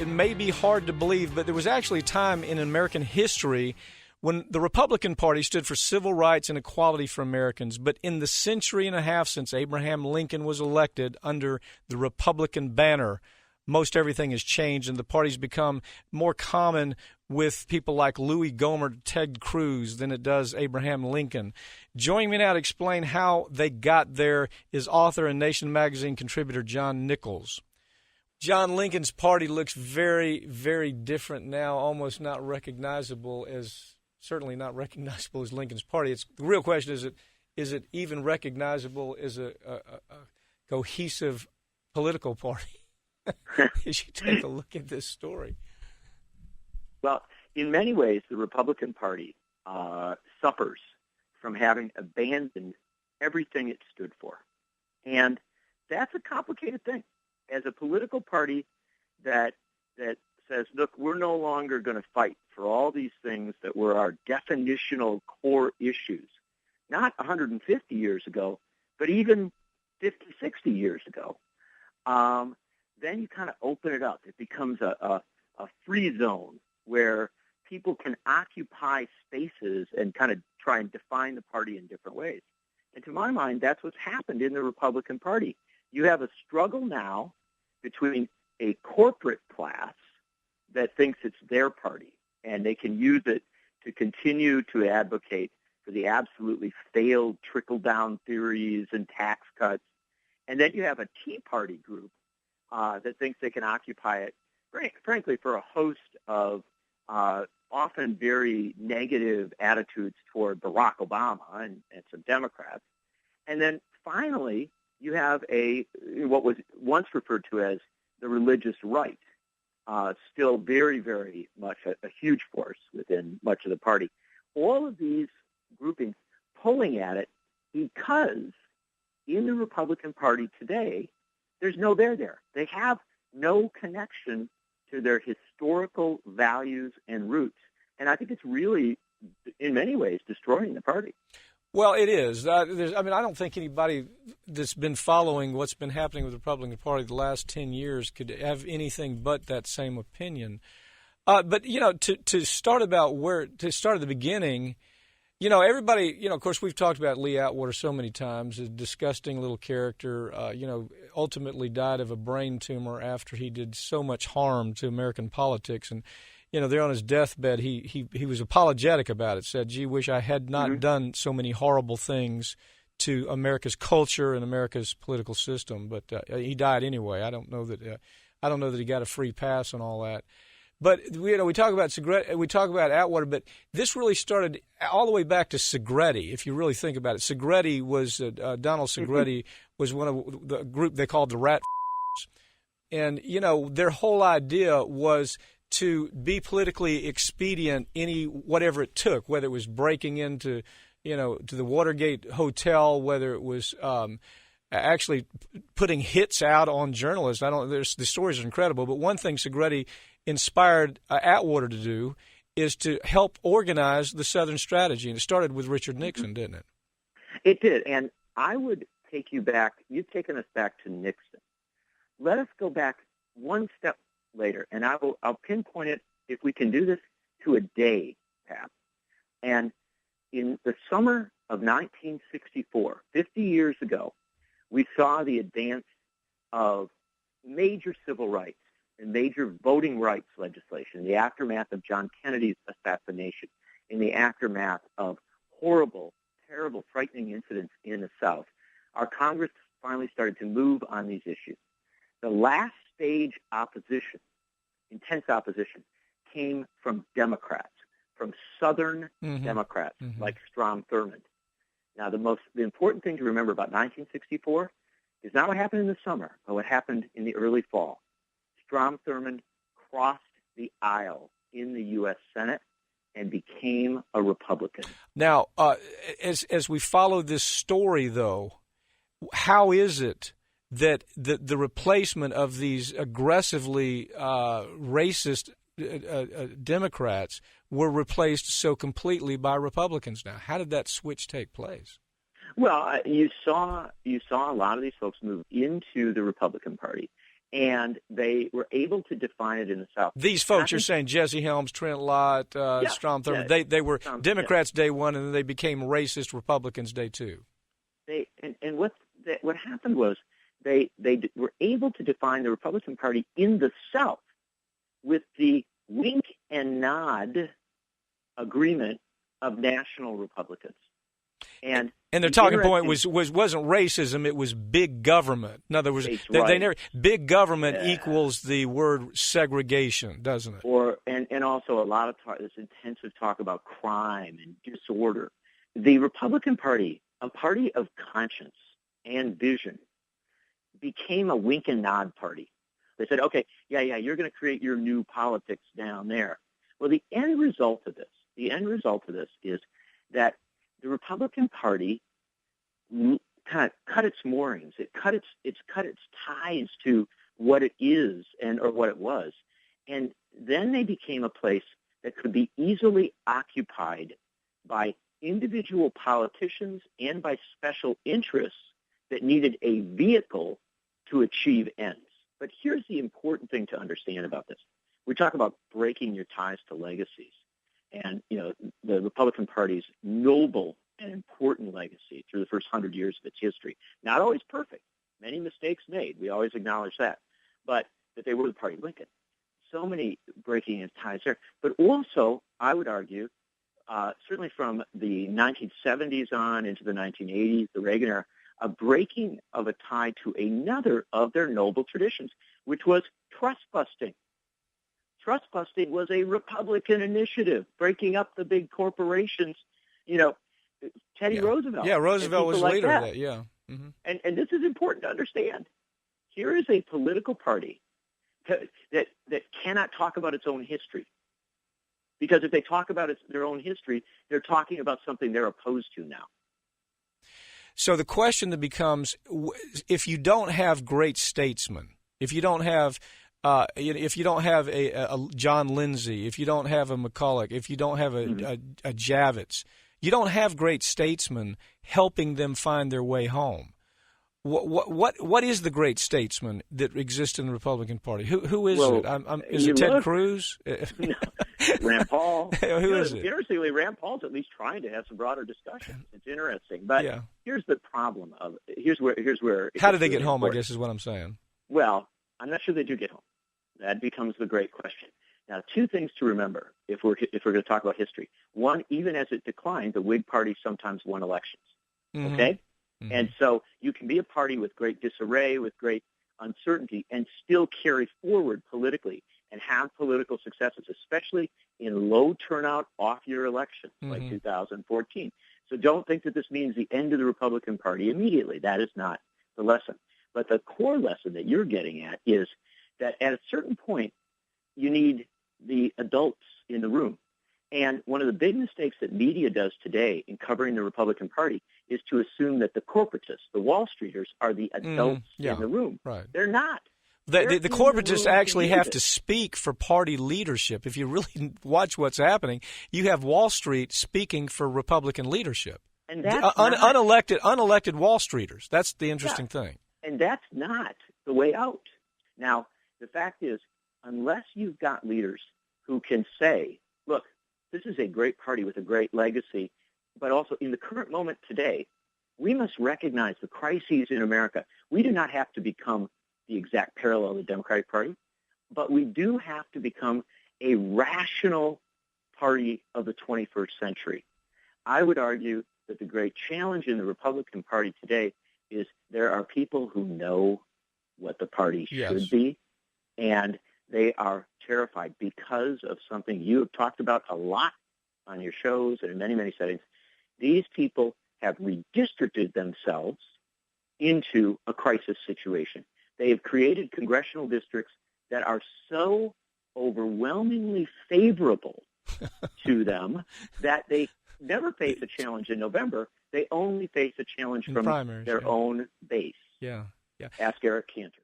it may be hard to believe, but there was actually a time in American history when the Republican Party stood for civil rights and equality for Americans. But in the century and a half since Abraham Lincoln was elected under the Republican banner, most everything has changed, and the party's become more common with people like Louie, Gohmert, Ted Cruz than it does Abraham Lincoln. Joining me now to explain how they got there is author and Nation magazine contributor John Nichols. John, Lincoln's party looks very, very different now, almost not recognizable as, certainly not recognizable as Lincoln's party. The real question is it even recognizable as a cohesive political party? As you take a look at this story. Well, in many ways, the Republican Party suffers from having abandoned everything it stood for. And that's a complicated thing. As a political party that says, look, we're no longer going to fight for all these things that were our definitional core issues, not 150 years ago, but even 50, 60 years ago, then you kind of open it up. It becomes a free zone where people can occupy spaces and kind of try and define the party in different ways. And to my mind, that's what's happened in the Republican Party. You have a struggle now between a corporate class that thinks it's their party, and they can use it to continue to advocate for the absolutely failed trickle-down theories and tax cuts. And then you have a Tea Party group that thinks they can occupy it, frankly, for a host of often very negative attitudes toward Barack Obama and some Democrats. And then finally, you have what was once referred to as the religious right, still very, very much a huge force within much of the party. All of these groupings pulling at it because in the Republican Party today, there's no there. They have no connection to their historical values and roots. And I think it's really, in many ways, destroying the party. Well, it is. I don't think anybody that's been following what's been happening with the Republican Party the last 10 years could have anything but that same opinion. But, to start at the beginning, everybody, of course, we've talked about Lee Atwater so many times, a disgusting little character, ultimately died of a brain tumor after he did so much harm to American politics. And, there on his deathbed, he was apologetic about it, said, gee, wish I had not done so many horrible things to America's culture and America's political system. But he died anyway. I don't know that he got a free pass on all that. But we talk about Segretti, we talk about Atwater, but this really started all the way back to Segretti. If you really think about it, Segretti was Donald Segretti was one of the group they called the Rat, and their whole idea was to be politically expedient, whatever it took, whether it was breaking into to the Watergate Hotel, whether it was actually putting hits out on journalists. The stories are incredible, but one thing Segretti inspired Atwater to do is to help organize the Southern strategy. And it started with Richard Nixon, didn't it? It did. And I would take you back. You've taken us back to Nixon. Let us go back one step later, and I'll pinpoint it, if we can do this, to a day, Pat. And in the summer of 1964, 50 years ago, we saw the advance of major civil rights and major voting rights legislation in the aftermath of John Kennedy's assassination, in the aftermath of horrible, terrible, frightening incidents in the South. Our Congress finally started to move on these issues. The last stage opposition, intense opposition, came from Democrats, from Southern Democrats like Strom Thurmond. Now, the important thing to remember about 1964 is not what happened in the summer, but what happened in the early fall. Strom Thurmond crossed the aisle in the U.S. Senate and became a Republican. Now, as we follow this story, though, how is it that the replacement of these aggressively racist Democrats were replaced so completely by Republicans now? How did that switch take place? Well, you saw a lot of these folks move into the Republican Party, and they were able to define it in the South. These folks, you're saying Jesse Helms, Trent Lott, Strom Thurmond, they were Democrats day one, and then they became racist Republicans day two. What happened was they were able to define the Republican Party in the South with the wink and nod agreement of national Republicans. And their talking point wasn't racism; it was big government. In other words, they never big government equals the word segregation, doesn't it? And also a lot of this intensive talk about crime and disorder. The Republican Party, a party of conscience and vision, became a wink and nod party. They said, okay, you're going to create your new politics down there. Well, the end result of this is that the Republican Party kind of cut its moorings. It cut its ties to what it is or what it was, and then they became a place that could be easily occupied by individual politicians and by special interests that needed a vehicle to achieve ends. But here's the important thing to understand about this. We talk about breaking your ties to legacies. And, the Republican Party's noble and important legacy through the first 100 years of its history. Not always perfect. Many mistakes made. We always acknowledge that. But that they were the party of Lincoln. So many breaking of ties there. But also, I would argue, certainly from the 1970s on into the 1980s, the Reagan era, a breaking of a tie to another of their noble traditions, which was trust busting. Trust busting was a Republican initiative, breaking up the big corporations. Teddy Roosevelt. Yeah, Roosevelt was like leader of that, yeah. Mm-hmm. And this is important to understand. Here is a political party that cannot talk about its own history. Because if they talk about their own history, they're talking about something they're opposed to now. So the question that becomes, if you don't have great statesmen, if you don't have a John Lindsay, if you don't have a McCulloch, if you don't have a Javits, you don't have great statesmen helping them find their way home. What is the great statesman that exists in the Republican Party? Who is it? Is it Ted Cruz? No, Rand Paul. Who is it? Interestingly, Rand Paul's at least trying to have some broader discussion. It's interesting, but here's the problem of here's where. How do they get home? I guess is what I'm saying. Well, I'm not sure they do get home. That becomes the great question. Now, two things to remember if we're going to talk about history. One, even as it declined, the Whig Party sometimes won elections. Mm-hmm. Okay? Mm-hmm. And so you can be a party with great disarray, with great uncertainty, and still carry forward politically and have political successes, especially in low turnout off-year elections like 2014. So don't think that this means the end of the Republican Party immediately. That is not the lesson. But the core lesson that you're getting at is that at a certain point, you need the adults in the room. And one of the big mistakes that media does today in covering the Republican Party is to assume that the corporatists, the Wall Streeters, are the adults in the room. Right. They're not. The corporatists actually have to speak for party leadership. If you really watch what's happening, you have Wall Street speaking for Republican leadership. And that's unelected Wall Streeters. That's the interesting thing. And that's not the way out. Now, the fact is, unless you've got leaders who can say, look, this is a great party with a great legacy, but also in the current moment today, we must recognize the crises in America. We do not have to become the exact parallel of the Democratic Party, but we do have to become a rational party of the 21st century. I would argue that the great challenge in the Republican Party today is there are people who know what the party should be, and they are terrified because of something you have talked about a lot on your shows and in many, many settings. These people have redistricted themselves into a crisis situation. They have created congressional districts that are so overwhelmingly favorable to them that they never face a challenge in November. They only face a challenge from their own base. Yeah. Ask Eric Cantor.